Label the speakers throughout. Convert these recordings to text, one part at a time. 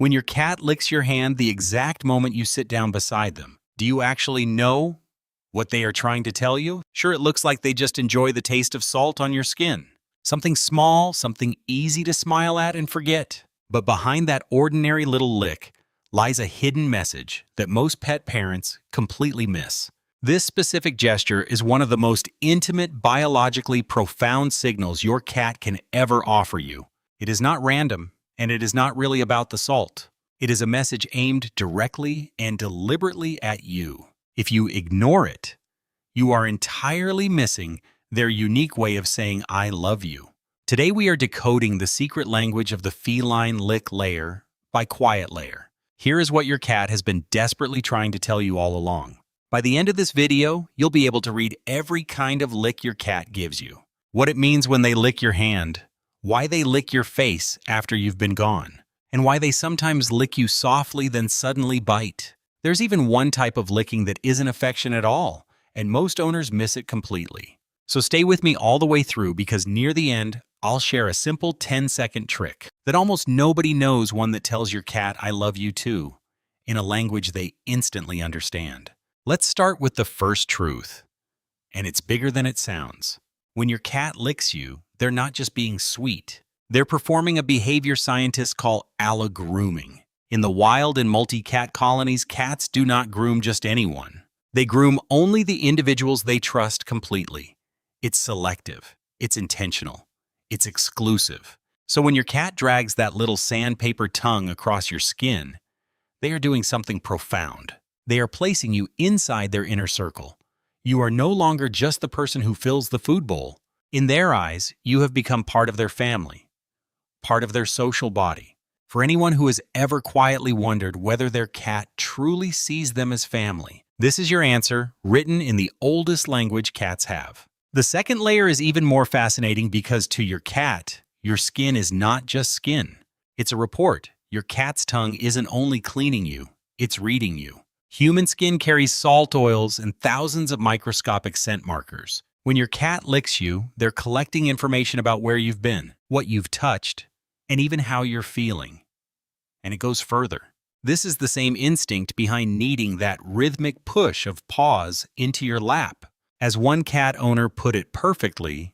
Speaker 1: When your cat licks your hand the exact moment you sit down beside them, do you actually know what they are trying to tell you? Sure, it looks like they just enjoy the taste of salt on your skin. Something small, something easy to smile at and forget. But behind that ordinary little lick lies a hidden message that most pet parents completely miss. This specific gesture is one of the most intimate, biologically profound signals your cat can ever offer you. It is not random, and it is not really about the salt. It is a message aimed directly and deliberately at you. If you ignore it, you are entirely missing their unique way of saying, "I love you." Today we are decoding the secret language of the feline lick layer by quiet layer. Here is what your cat has been desperately trying to tell you all along. By the end of this video, you'll be able to read every kind of lick your cat gives you. What it means when they lick your hand, why they lick your face after you've been gone, and why they sometimes lick you softly then suddenly bite. There's even one type of licking that isn't affection at all, and most owners miss it completely. So stay with me all the way through because near the end, I'll share a simple 10-second trick that almost nobody knows, one that tells your cat "I love you too" in a language they instantly understand. Let's start with the first truth, and it's bigger than it sounds. When your cat licks you, they're not just being sweet. They're performing a behavior scientists call allogrooming. In the wild and multi-cat colonies, cats do not groom just anyone. They groom only the individuals they trust completely. It's selective, it's intentional, it's exclusive. So when your cat drags that little sandpaper tongue across your skin, they are doing something profound. They are placing you inside their inner circle. You are no longer just the person who fills the food bowl. In their eyes, you have become part of their family, part of their social body. For anyone who has ever quietly wondered whether their cat truly sees them as family, this is your answer, written in the oldest language cats have. The second layer is even more fascinating because to your cat, your skin is not just skin. It's a report. Your cat's tongue isn't only cleaning you, it's reading you. Human skin carries salt oils and thousands of microscopic scent markers. When your cat licks you, they're collecting information about where you've been, what you've touched, and even how you're feeling. And it goes further. This is the same instinct behind needing that rhythmic push of paws into your lap. As one cat owner put it perfectly,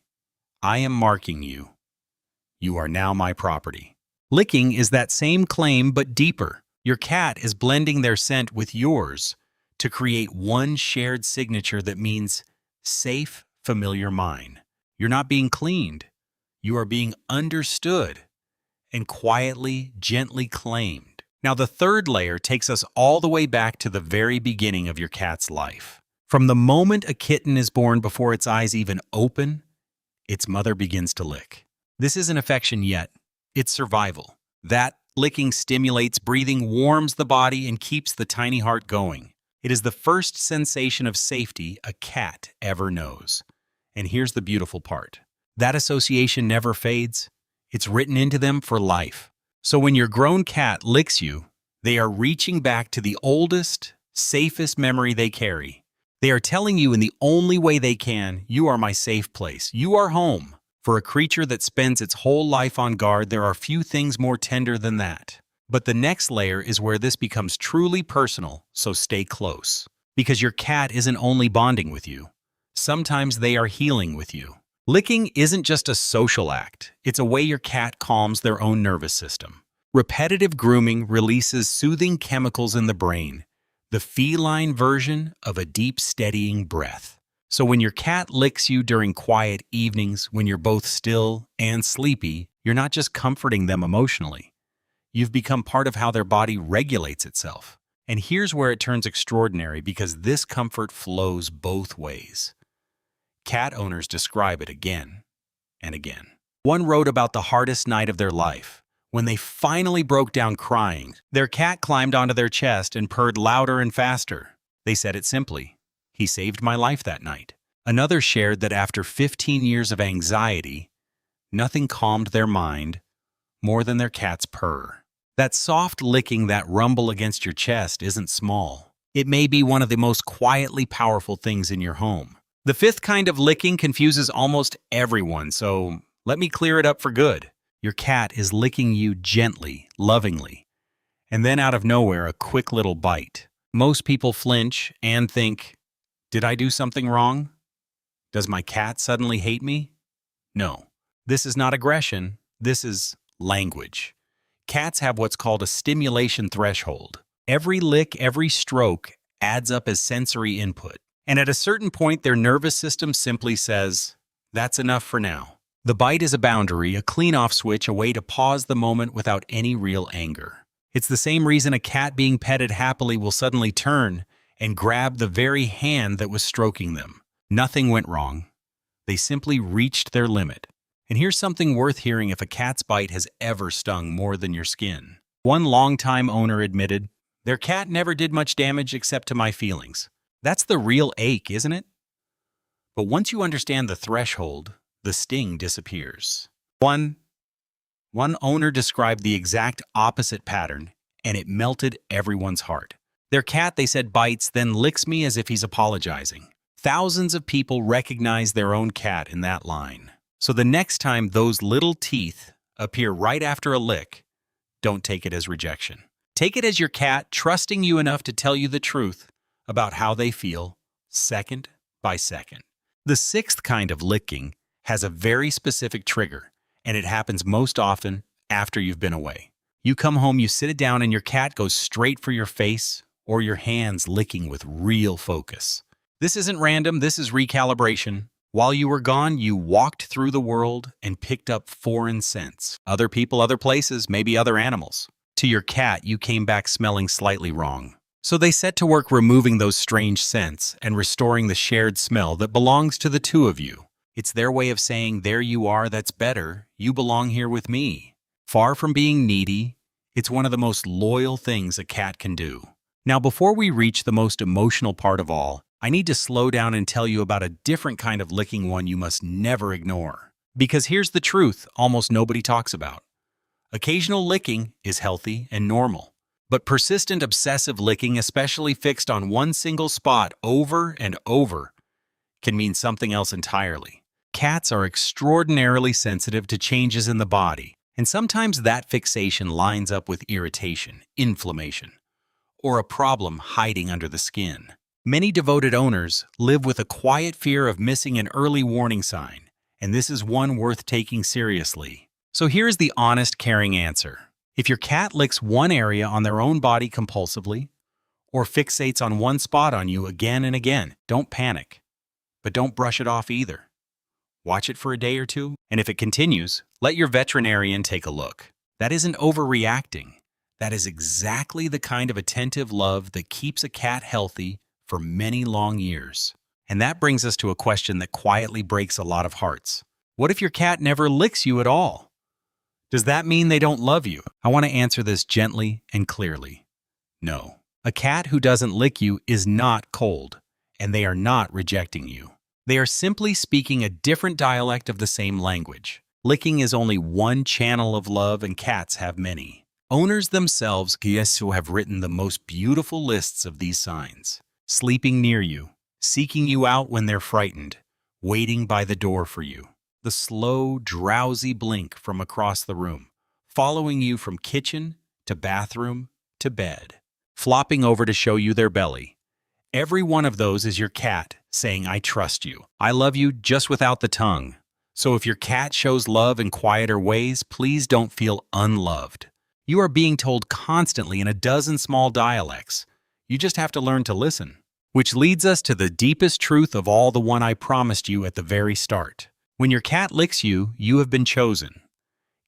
Speaker 1: "I am marking you. You are now my property." Licking is that same claim but deeper. Your cat is blending their scent with yours to create one shared signature that means safe, familiar mine. You're not being cleaned. You are being understood and quietly, gently claimed. Now, the third layer takes us all the way back to the very beginning of your cat's life. From the moment a kitten is born, before its eyes even open, its mother begins to lick. This isn't affection yet. It's survival. That licking stimulates breathing, warms the body, and keeps the tiny heart going. It is the first sensation of safety a cat ever knows. And here's the beautiful part. That association never fades. It's written into them for life. So when your grown cat licks you, they are reaching back to the oldest, safest memory they carry. They are telling you in the only way they can, "You are my safe place. You are home." For a creature that spends its whole life on guard, there are few things more tender than that. But the next layer is where this becomes truly personal, so stay close. Because your cat isn't only bonding with you. Sometimes they are healing with you. Licking isn't just a social act. It's a way your cat calms their own nervous system. Repetitive grooming releases soothing chemicals in the brain, the feline version of a deep, steadying breath. So when your cat licks you during quiet evenings, when you're both still and sleepy, you're not just comforting them emotionally. You've become part of how their body regulates itself. And here's where it turns extraordinary, because this comfort flows both ways. Cat owners describe it again and again. One wrote about the hardest night of their life. When they finally broke down crying, their cat climbed onto their chest and purred louder and faster. They said it simply, "He saved my life that night." Another shared that after 15 years of anxiety, nothing calmed their mind more than their cat's purr. That soft licking, that rumble against your chest isn't small. It may be one of the most quietly powerful things in your home. The fifth kind of licking confuses almost everyone, so let me clear it up for good. Your cat is licking you gently, lovingly, And then out of nowhere, a quick little bite. Most people flinch and think, did I do something wrong? Does my cat suddenly hate me? No, this is not aggression. This is language. Cats have what's called a stimulation threshold. Every lick, every stroke adds up as sensory input. And at a certain point, their nervous system simply says, that's enough for now. The bite is a boundary, a clean-off switch, a way to pause the moment without any real anger. It's the same reason a cat being petted happily will suddenly turn and grab the very hand that was stroking them. Nothing went wrong. They simply reached their limit. And here's something worth hearing if a cat's bite has ever stung more than your skin. One longtime owner admitted, their cat never did much damage except to my feelings. That's the real ache, isn't it? But once you understand the threshold, the sting disappears. One owner described the exact opposite pattern, and it melted everyone's heart. Their cat, they said, bites, then licks me as if he's apologizing. Thousands of people recognize their own cat in that line. So the next time those little teeth appear right after a lick, don't take it as rejection. Take it as your cat trusting you enough to tell you the truth about how they feel, second by second. The sixth kind of licking has a very specific trigger, and it happens most often after you've been away. You come home, you sit it down, and your cat goes straight for your face or your hands, licking with real focus. This isn't random, this is recalibration. While you were gone, you walked through the world and picked up foreign scents. Other people, other places, maybe other animals. To your cat, you came back smelling slightly wrong. So they set to work removing those strange scents and restoring the shared smell that belongs to the two of you. It's their way of saying, there you are, that's better, you belong here with me. Far from being needy, it's one of the most loyal things a cat can do. Now, before we reach the most emotional part of all, I need to slow down and tell you about a different kind of licking, one you must never ignore. Because here's the truth almost nobody talks about. Occasional licking is healthy and normal. But persistent obsessive licking, especially fixed on one single spot over and over, can mean something else entirely. Cats are extraordinarily sensitive to changes in the body, and sometimes that fixation lines up with irritation, inflammation, or a problem hiding under the skin. Many devoted owners live with a quiet fear of missing an early warning sign, and this is one worth taking seriously. So here's the honest, caring answer. If your cat licks one area on their own body compulsively, or fixates on one spot on you again and again, don't panic. But don't brush it off either. Watch it for a day or two, and if it continues, let your veterinarian take a look. That isn't overreacting. That is exactly the kind of attentive love that keeps a cat healthy for many long years. And that brings us to a question that quietly breaks a lot of hearts. What if your cat never licks you at all? Does that mean they don't love you? I want to answer this gently and clearly. No. A cat who doesn't lick you is not cold, and they are not rejecting you. They are simply speaking a different dialect of the same language. Licking is only one channel of love, and cats have many. Owners themselves, yes, who have written the most beautiful lists of these signs. Sleeping near you, seeking you out when they're frightened, waiting by the door for you. The slow, drowsy blink from across the room, following you from kitchen to bathroom to bed, flopping over to show you their belly. Every one of those is your cat saying, I trust you. I love you, just without the tongue. So if your cat shows love in quieter ways, please don't feel unloved. You are being told constantly in a dozen small dialects. You just have to learn to listen. Which leads us to the deepest truth of all, the one I promised you at the very start. When your cat licks you, you have been chosen.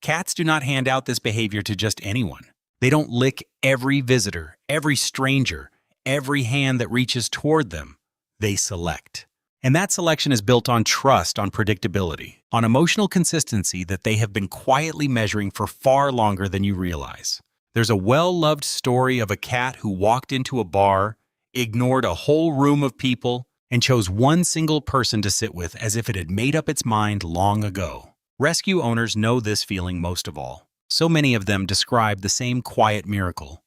Speaker 1: Cats do not hand out this behavior to just anyone. They don't lick every visitor, every stranger, every hand that reaches toward them. They select. And that selection is built on trust, on predictability, on emotional consistency that they have been quietly measuring for far longer than you realize. There's a well-loved story of a cat who walked into a bar, ignored a whole room of people, and chose one single person to sit with as if it had made up its mind long ago. Rescue owners know this feeling most of all. So many of them describe the same quiet miracle.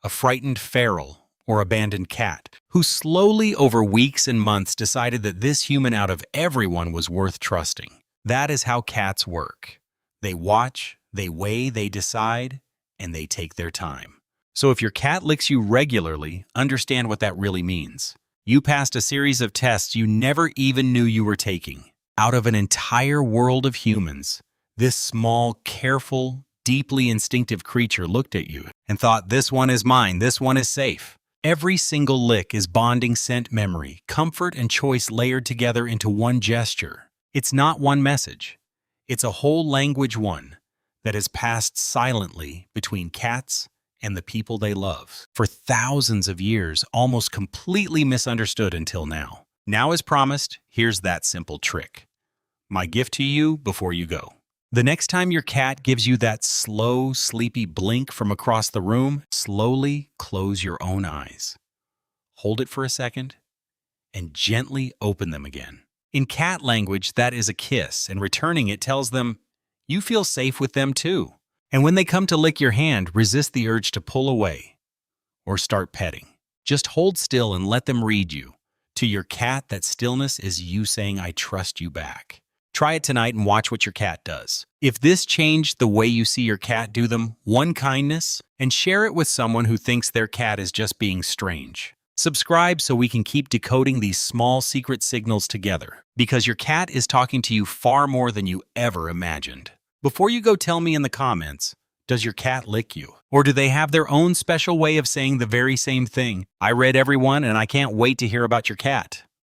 Speaker 1: A frightened feral or abandoned cat who slowly over weeks and months decided that this human out of everyone was worth trusting. That is how cats work. They watch, they weigh, they decide, and they take their time. So if your cat licks you regularly, understand what that really means. You passed a series of tests you never even knew you were taking. Out of an entire world of humans, this small, careful, deeply instinctive creature looked at you and thought, this one is mine, this one is safe. Every single lick is bonding scent memory, comfort and choice layered together into one gesture. It's not one message. It's a whole language one that is passed silently between cats and the people they love. For thousands of years, almost completely misunderstood until now. Now, as promised, here's that simple trick. My gift to you before you go. The next time your cat gives you that slow, sleepy blink from across the room, slowly close your own eyes. Hold it for a second and gently open them again. In cat language, that is a kiss, and returning it tells them you feel safe with them too. And when they come to lick your hand, resist the urge to pull away or start petting. Just hold still and let them read you. To your cat, that stillness is you saying, I trust you back. Try it tonight and watch what your cat does. If this changed the way you see your cat, do them one kindness and share it with someone who thinks their cat is just being strange. Subscribe so we can keep decoding these small secret signals together, because your cat is talking to you far more than you ever imagined. Before you go, tell me in the comments, does your cat lick you? Or do they have their own special way of saying the very same thing? I read every one and I can't wait to hear about your cat.